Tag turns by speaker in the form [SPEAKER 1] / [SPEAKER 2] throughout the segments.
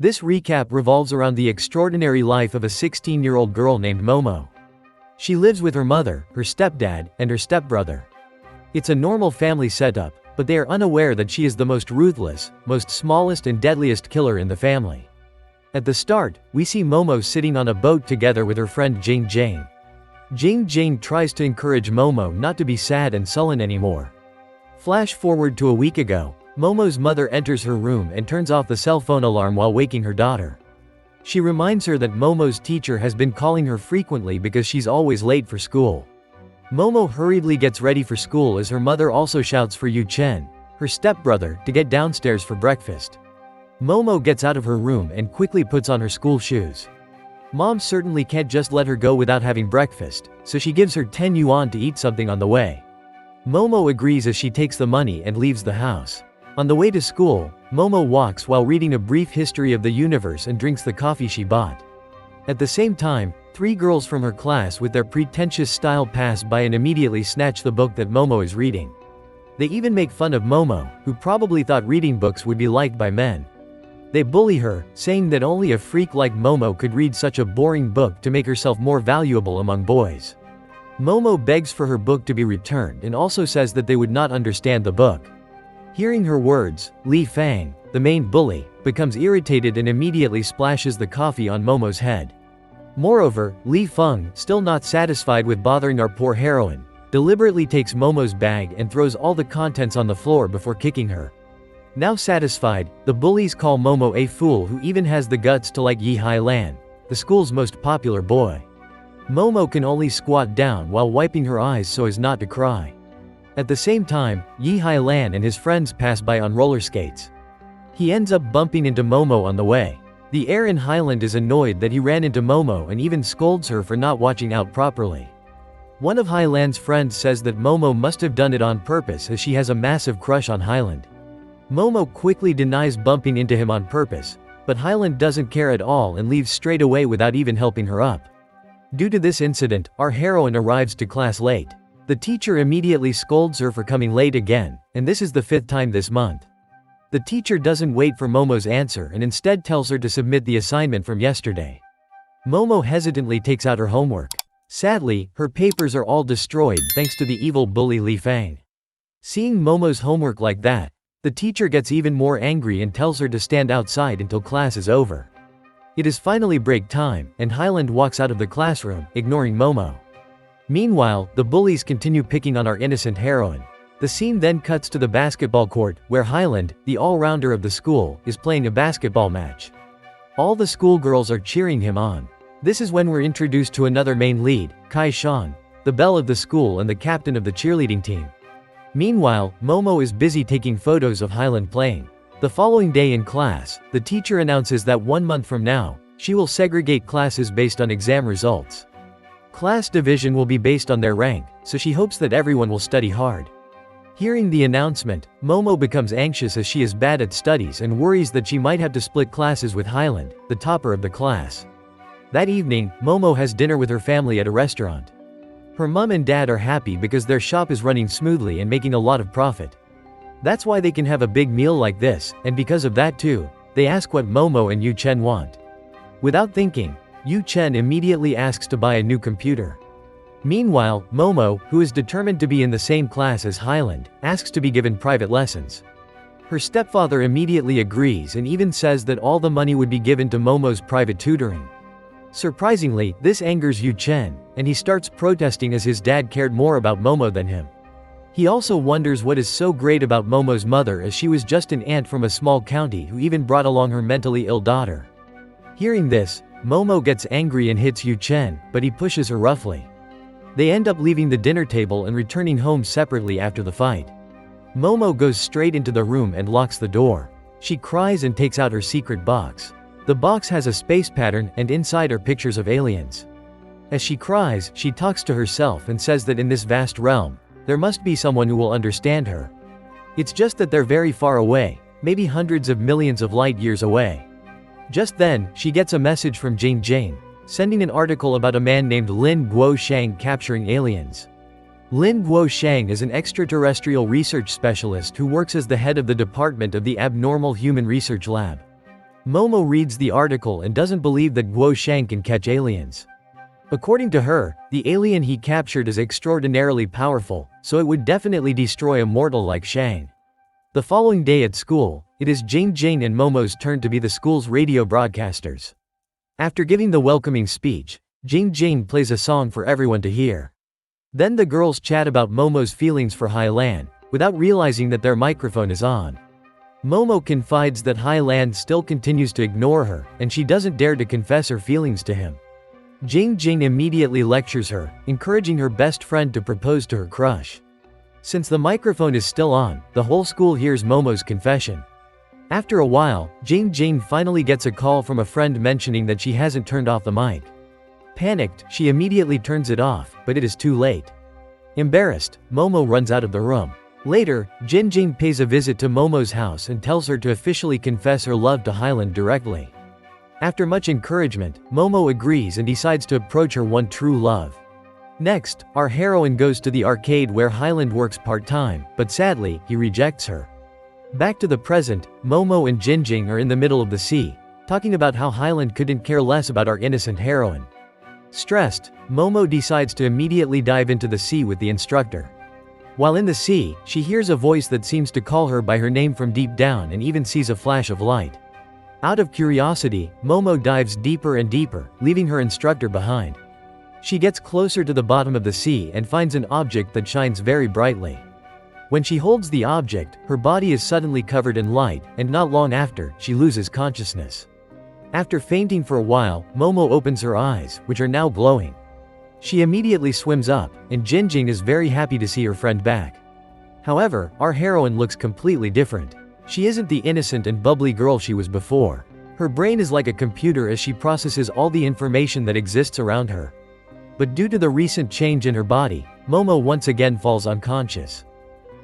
[SPEAKER 1] This recap revolves around the extraordinary life of a 16-year-old girl named Momo. She lives with her mother, her stepdad, and her stepbrother. It's a normal family setup, but they are unaware that she is the most ruthless, most smallest and deadliest killer in the family. At the start, we see Momo sitting on a boat together with her friend Jane. Jane tries to encourage Momo not to be sad and sullen anymore. Flash forward to a week ago, Momo's mother enters her room and turns off the cell phone alarm while waking her daughter. She reminds her that Momo's teacher has been calling her frequently because she's always late for school. Momo hurriedly gets ready for school as her mother also shouts for Yu Chen, her stepbrother, to get downstairs for breakfast. Momo gets out of her room and quickly puts on her school shoes. Mom certainly can't just let her go without having breakfast, so she gives her 10 yuan to eat something on the way. Momo agrees as she takes the money and leaves the house. On the way to school, Momo walks while reading a brief history of the universe and drinks the coffee she bought. At the same time, 3 girls from her class with their pretentious style pass by and immediately snatch the book that Momo is reading. They even make fun of Momo, who probably thought reading books would be liked by men. They bully her, saying that only a freak like Momo could read such a boring book to make herself more valuable among boys. Momo begs for her book to be returned and also says that they would not understand the book. Hearing her words, Li Fang, the main bully, becomes irritated and immediately splashes the coffee on Momo's head. Moreover, Li Feng, still not satisfied with bothering our poor heroine, deliberately takes Momo's bag and throws all the contents on the floor before kicking her. Now satisfied, the bullies call Momo a fool who even has the guts to like Yi Hailan, the school's most popular boy. Momo can only squat down while wiping her eyes so as not to cry. At the same time, Yi Hailan and his friends pass by on roller skates. He ends up bumping into Momo on the way. The heir in Highland is annoyed that he ran into Momo and even scolds her for not watching out properly. One of Hailand's friends says that Momo must have done it on purpose as she has a massive crush on Highland. Momo quickly denies bumping into him on purpose, but Highland doesn't care at all and leaves straight away without even helping her up. Due to this incident, our heroine arrives to class late. The teacher immediately scolds her for coming late again, and this is the 5th time this month. The teacher doesn't wait for Momo's answer and instead tells her to submit the assignment from yesterday. Momo hesitantly takes out her homework. Sadly, her papers are all destroyed thanks to the evil bully Li Fang. Seeing Momo's homework like that, the teacher gets even more angry and tells her to stand outside until class is over. It is finally break time, and Highland walks out of the classroom, ignoring Momo. Meanwhile, the bullies continue picking on our innocent heroine. The scene then cuts to the basketball court, where Highland, the all-rounder of the school, is playing a basketball match. All the schoolgirls are cheering him on. This is when we're introduced to another main lead, Kai Shan, the belle of the school and the captain of the cheerleading team. Meanwhile, Momo is busy taking photos of Highland playing. The following day in class, the teacher announces that 1 month from now, she will segregate classes based on exam results. Class division will be based on their rank, so she hopes that everyone will study hard. Hearing the announcement, Momo becomes anxious as she is bad at studies and worries that she might have to split classes with Highland, the topper of the class. That evening, Momo has dinner with her family at a restaurant. Her mom and dad are happy because their shop is running smoothly and making a lot of profit. That's why they can have a big meal like this, and because of that too, they ask what Momo and Yu Chen want. Without thinking, Yu Chen immediately asks to buy a new computer. Meanwhile, Momo, who is determined to be in the same class as Highland, asks to be given private lessons. Her stepfather immediately agrees and even says that all the money would be given to Momo's private tutoring. Surprisingly, this angers Yu Chen, and he starts protesting as his dad cared more about Momo than him. He also wonders what is so great about Momo's mother as she was just an aunt from a small county who even brought along her mentally ill daughter. Hearing this, Momo gets angry and hits Yu Chen, but he pushes her roughly. They end up leaving the dinner table and returning home separately after the fight. Momo goes straight into the room and locks the door. She cries and takes out her secret box. The box has a space pattern and inside are pictures of aliens. As she cries, she talks to herself and says that in this vast realm, there must be someone who will understand her. It's just that they're very far away, maybe hundreds of millions of light years away. Just then, she gets a message from Jane, sending an article about a man named Lin Guoshang capturing aliens. Lin Guoshang is an extraterrestrial research specialist who works as the head of the department of the Abnormal Human Research Lab. Momo reads the article and doesn't believe that Guo Shang can catch aliens. According to her, the alien he captured is extraordinarily powerful, so it would definitely destroy a mortal like Shang. The following day at school, it is Jing and Momo's turn to be the school's radio broadcasters. After giving the welcoming speech, Jing plays a song for everyone to hear. Then the girls chat about Momo's feelings for Hai Lan, without realizing that their microphone is on. Momo confides that Hai Lan still continues to ignore her, and she doesn't dare to confess her feelings to him. Jing immediately lectures her, encouraging her best friend to propose to her crush. Since the microphone is still on, the whole school hears Momo's confession. After a while, Jing finally gets a call from a friend mentioning that she hasn't turned off the mic. Panicked, she immediately turns it off, but it is too late. Embarrassed, Momo runs out of the room. Later, Jing pays a visit to Momo's house and tells her to officially confess her love to Hyland directly. After much encouragement, Momo agrees and decides to approach her one true love. Next, our heroine goes to the arcade where Hyland works part-time, but sadly, he rejects her. Back to the present, Momo and Jing are in the middle of the sea, talking about how Hyland couldn't care less about our innocent heroine. Stressed, Momo decides to immediately dive into the sea with the instructor. While in the sea, she hears a voice that seems to call her by her name from deep down and even sees a flash of light. Out of curiosity, Momo dives deeper and deeper, leaving her instructor behind. She gets closer to the bottom of the sea and finds an object that shines very brightly. When she holds the object, her body is suddenly covered in light, and not long after, she loses consciousness. After fainting for a while, Momo opens her eyes, which are now glowing. She immediately swims up, and Jing is very happy to see her friend back. However, our heroine looks completely different. She isn't the innocent and bubbly girl she was before. Her brain is like a computer as she processes all the information that exists around her. But due to the recent change in her body, Momo once again falls unconscious.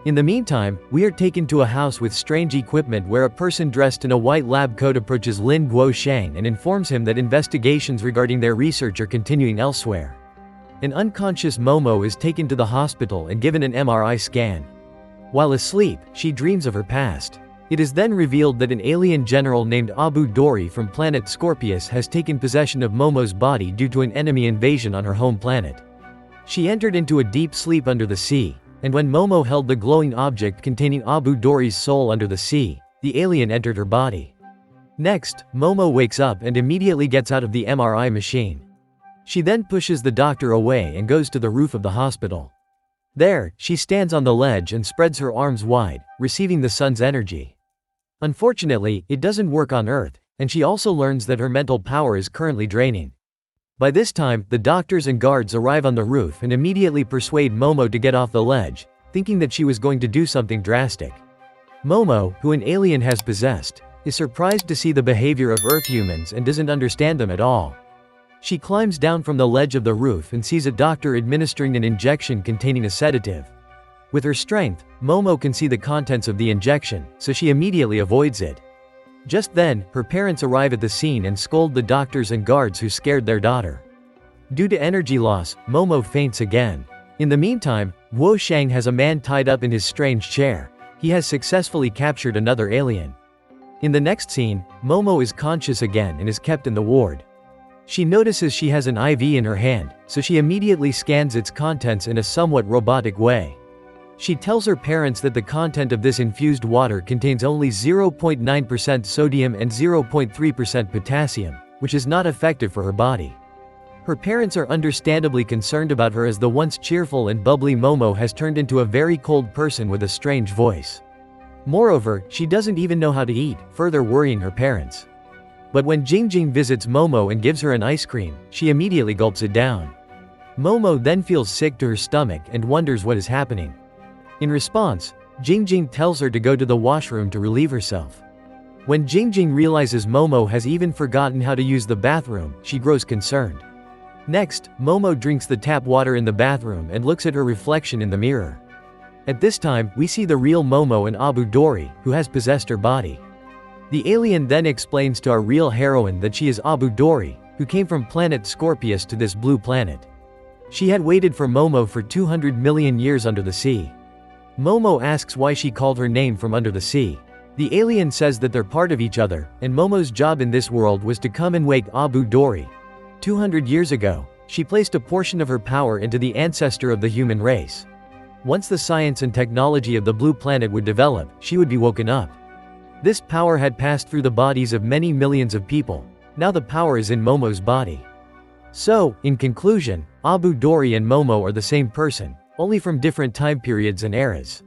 [SPEAKER 1] In the meantime, we are taken to a house with strange equipment where a person dressed in a white lab coat approaches Lin Guo Shang and informs him that investigations regarding their research are continuing elsewhere. An unconscious Momo is taken to the hospital and given an MRI scan. While asleep, she dreams of her past. It is then revealed that an alien general named Abu Dori from planet Scorpius has taken possession of Momo's body due to an enemy invasion on her home planet. She entered into a deep sleep under the sea, and when Momo held the glowing object containing Abu Dori's soul under the sea, the alien entered her body. Next, Momo wakes up and immediately gets out of the MRI machine. She then pushes the doctor away and goes to the roof of the hospital. There, she stands on the ledge and spreads her arms wide, receiving the sun's energy. Unfortunately, it doesn't work on Earth, and she also learns that her mental power is currently draining. By this time, the doctors and guards arrive on the roof and immediately persuade Momo to get off the ledge, thinking that she was going to do something drastic. Momo, who an alien has possessed, is surprised to see the behavior of Earth humans and doesn't understand them at all. She climbs down from the ledge of the roof and sees a doctor administering an injection containing a sedative. With her strength, Momo can see the contents of the injection, so she immediately avoids it. Just then, her parents arrive at the scene and scold the doctors and guards who scared their daughter. Due to energy loss, Momo faints again. In the meantime, Guo Shang has a man tied up in his strange chair. He has successfully captured another alien. In the next scene, Momo is conscious again and is kept in the ward. She notices she has an IV in her hand, so she immediately scans its contents in a somewhat robotic way. She tells her parents that the content of this infused water contains only 0.9% sodium and 0.3% potassium, which is not effective for her body. Her parents are understandably concerned about her as the once cheerful and bubbly Momo has turned into a very cold person with a strange voice. Moreover, she doesn't even know how to eat, further worrying her parents. But when Jing visits Momo and gives her an ice cream, she immediately gulps it down. Momo then feels sick to her stomach and wonders what is happening. In response, Jing tells her to go to the washroom to relieve herself. When Jing realizes Momo has even forgotten how to use the bathroom, she grows concerned. Next, Momo drinks the tap water in the bathroom and looks at her reflection in the mirror. At this time, we see the real Momo and Abu Dori, who has possessed her body. The alien then explains to our real heroine that she is Abu Dori, who came from planet Scorpius to this blue planet. She had waited for Momo for 200 million years under the sea. Momo asks why she called her name from under the sea. The alien says that they're part of each other, and Momo's job in this world was to come and wake Abu Dori. 200 years ago, she placed a portion of her power into the ancestor of the human race. Once the science and technology of the blue planet would develop, she would be woken up. This power had passed through the bodies of many millions of people. Now the power is in Momo's body. So, in conclusion, Abu Dori and Momo are the same person, only from different time periods and eras.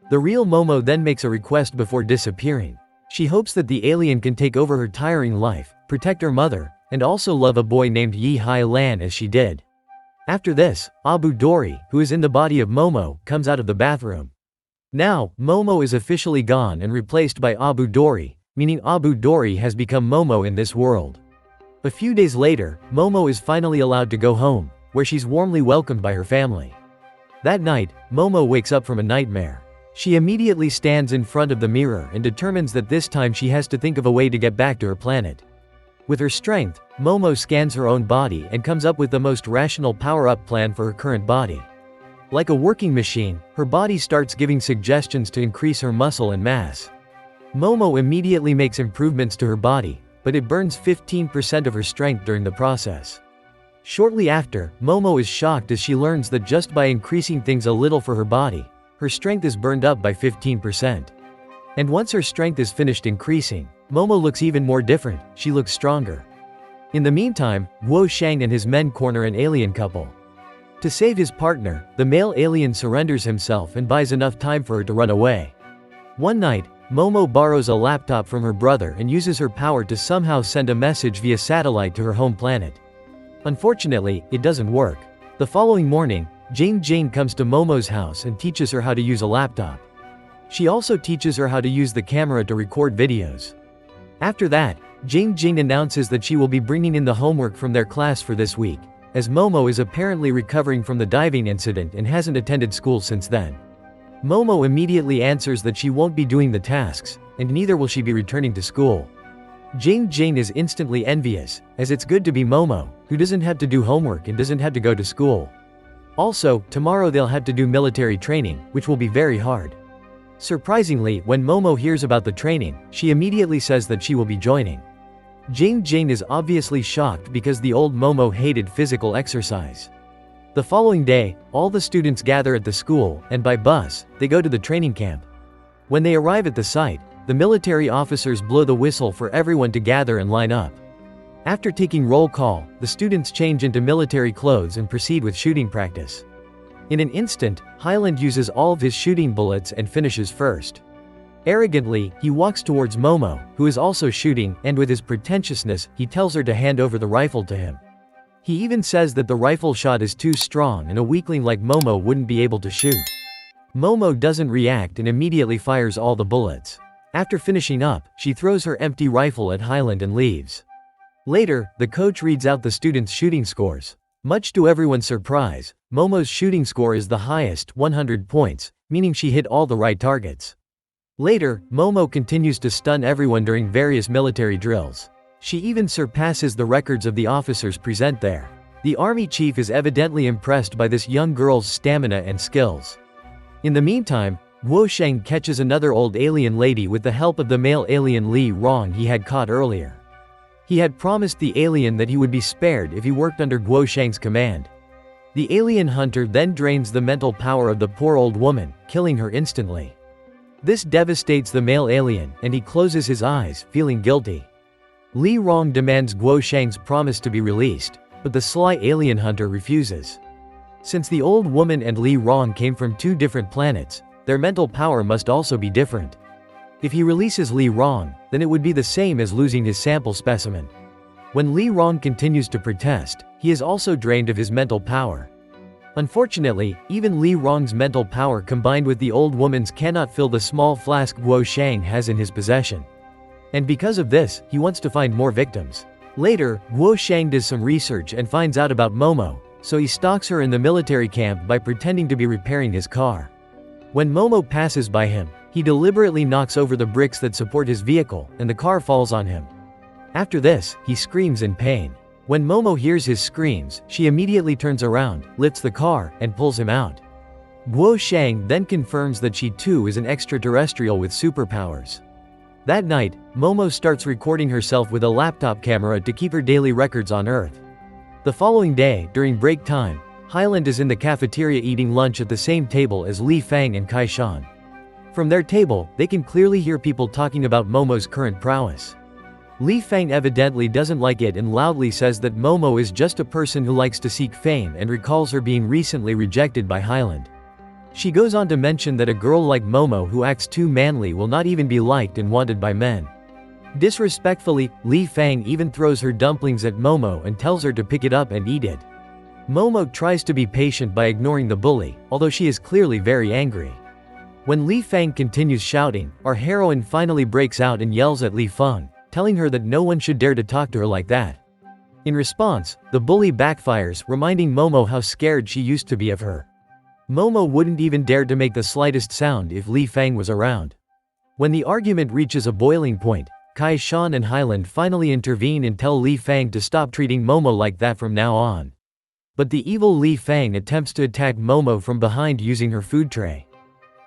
[SPEAKER 1] The real Momo then makes a request before disappearing. She hopes that the alien can take over her tiring life, protect her mother, and also love a boy named Yi Hai Lan as she did. After this, Abu Dori, who is in the body of Momo, comes out of the bathroom. Now, Momo is officially gone and replaced by Abu Dori, meaning Abu Dori has become Momo in this world. A few days later, Momo is finally allowed to go home, where she's warmly welcomed by her family. That night, Momo wakes up from a nightmare. She immediately stands in front of the mirror and determines that this time she has to think of a way to get back to her planet. With her strength, Momo scans her own body and comes up with the most rational power-up plan for her current body. Like a working machine, her body starts giving suggestions to increase her muscle and mass. Momo immediately makes improvements to her body, but it burns 15% of her strength during the process. Shortly after, Momo is shocked as she learns that just by increasing things a little for her body, her strength is burned up by 15%. And once her strength is finished increasing, Momo looks even more different, she looks stronger. In the meantime, Guo Shang and his men corner an alien couple. To save his partner, the male alien surrenders himself and buys enough time for her to run away. One night, Momo borrows a laptop from her brother and uses her power to somehow send a message via satellite to her home planet. Unfortunately, it doesn't work. The following morning, Jane comes to Momo's house and teaches her how to use a laptop. She also teaches her how to use the camera to record videos. After that, Jane announces that she will be bringing in the homework from their class for this week, as Momo is apparently recovering from the diving incident and hasn't attended school since then. Momo immediately answers that she won't be doing the tasks, and neither will she be returning to school. Jane is instantly envious, as it's good to be Momo, who doesn't have to do homework and doesn't have to go to school. Also, tomorrow they'll have to do military training, which will be very hard. Surprisingly, when Momo hears about the training, she immediately says that she will be joining. Jane is obviously shocked because the old Momo hated physical exercise. The following day, all the students gather at the school, and by bus, they go to the training camp. When they arrive at the site, the military officers blow the whistle for everyone to gather and line up. After taking roll call, the students change into military clothes and proceed with shooting practice. In an instant, Highland uses all of his shooting bullets and finishes first. Arrogantly, he walks towards Momo, who is also shooting, and with his pretentiousness, he tells her to hand over the rifle to him. He even says that the rifle shot is too strong and a weakling like Momo wouldn't be able to shoot. Momo doesn't react and immediately fires all the bullets. After finishing up, she throws her empty rifle at Highland and leaves. Later, the coach reads out the students' shooting scores. Much to everyone's surprise, Momo's shooting score is the highest, 100 points, meaning she hit all the right targets. Later, Momo continues to stun everyone during various military drills. She even surpasses the records of the officers present there. The army chief is evidently impressed by this young girl's stamina and skills. In the meantime, Guo Sheng catches another old alien lady with the help of the male alien Li Rong he had caught earlier. He had promised the alien that he would be spared if he worked under Guo Sheng's command. The alien hunter then drains the mental power of the poor old woman, killing her instantly. This devastates the male alien, and he closes his eyes, feeling guilty. Li Rong demands Guo Sheng's promise to be released, but the sly alien hunter refuses. Since the old woman and Li Rong came from two different planets, their mental power must also be different. If he releases Li Rong, then it would be the same as losing his sample specimen. When Li Rong continues to protest, he is also drained of his mental power. Unfortunately, even Li Rong's mental power combined with the old woman's cannot fill the small flask Guo Sheng has in his possession. And because of this, he wants to find more victims. Later, Guo Sheng does some research and finds out about Momo, so he stalks her in the military camp by pretending to be repairing his car. When Momo passes by him, he deliberately knocks over the bricks that support his vehicle, and the car falls on him. After this, he screams in pain. When Momo hears his screams, she immediately turns around, lifts the car, and pulls him out. Guo Sheng then confirms that she too is an extraterrestrial with superpowers. That night, Momo starts recording herself with a laptop camera to keep her daily records on Earth. The following day, during break time, Highland is in the cafeteria eating lunch at the same table as Li Fang and Kai Shan. From their table, they can clearly hear people talking about Momo's current prowess. Li Fang evidently doesn't like it and loudly says that Momo is just a person who likes to seek fame and recalls her being recently rejected by Highland. She goes on to mention that a girl like Momo who acts too manly will not even be liked and wanted by men. Disrespectfully, Li Fang even throws her dumplings at Momo and tells her to pick it up and eat it. Momo tries to be patient by ignoring the bully, although she is clearly very angry. When Li Fang continues shouting, our heroine finally breaks out and yells at Li Feng, telling her that no one should dare to talk to her like that. In response, the bully backfires, reminding Momo how scared she used to be of her. Momo wouldn't even dare to make the slightest sound if Li Fang was around. When the argument reaches a boiling point, Kai Shan and Highland finally intervene and tell Li Fang to stop treating Momo like that from now on. But the evil Li Fang attempts to attack Momo from behind using her food tray.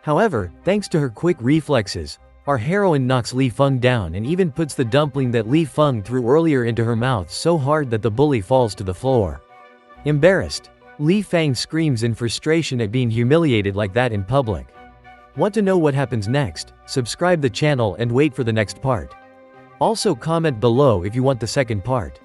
[SPEAKER 1] However, thanks to her quick reflexes, our heroine knocks Li Feng down and even puts the dumpling that Li Feng threw earlier into her mouth so hard that the bully falls to the floor. Embarrassed, Li Fang screams in frustration at being humiliated like that in public. Want to know what happens next? Subscribe the channel and wait for the next part. Also comment below if you want the second part.